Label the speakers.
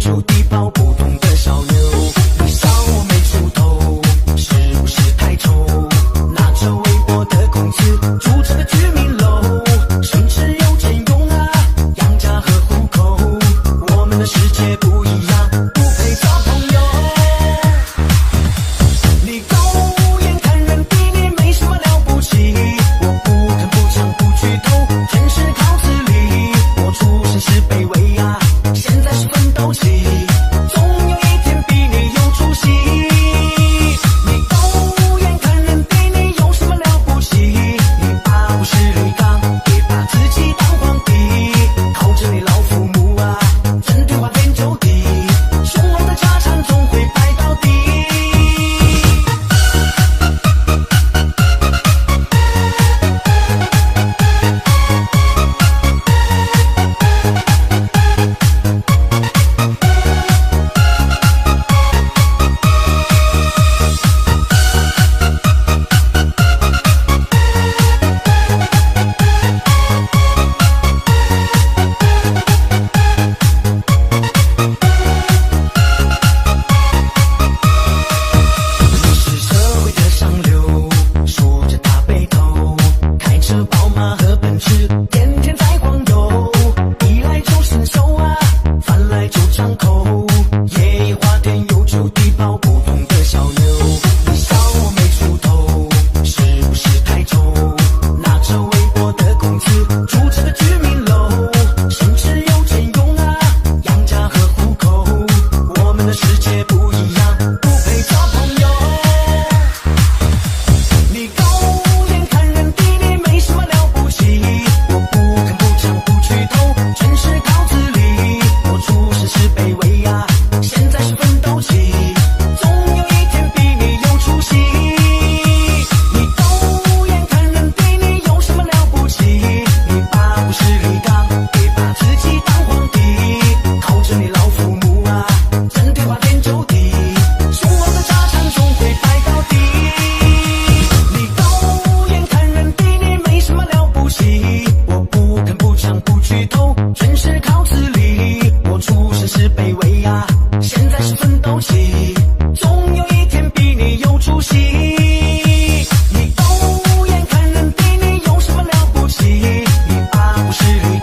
Speaker 1: 就地跑不动的小牛。你笑我没出头，是不是太丑？拿着微薄的工资住着个居民楼，甚至有钱用啊，养家和糊口。我们的世界不一样，不配交朋友。你狗眼看人低，你没什么了不起。我不吭不抢不举头，全是靠自立。我出身是卑微啊，现在是奋斗期，总有一天比你有出息。你狗眼看人低，你有什么了不起？你爸不是李刚，别把自己当皇帝，靠着你老父母啊，整天花天酒地，雄厚的家产总会败到底。是社会的上流，梳着大背头，开着宝马和奔驰，天天在晃悠。衣来就伸手啊，饭来就张口，夜夜花天又就地跑不动的小牛。你笑我没出头，是不是太丑？拿着微薄的工资住着个居民楼，甚至有钱用啊，养家和糊口。我们的世界不一样，不配交朋友。你狗眼看人低，你没什么了不起。我不吭不抢不举头，全是靠自立。我出身是卑微啊，现在是奋斗期，总有一天比你有出息。你狗眼看人低，你有什么了不起？你爸不是李刚，别把自己当皇帝，靠着你老父母啊，整天花天酒地，雄厚的家产总会败到底。你狗眼看人低，你没什么了不起。我不吭不抢不举头，全是靠自立。我出身是卑微啊，现在是奋斗期，总有一天比你有出息。你狗眼看人低，你有什么了不起？你爸不是李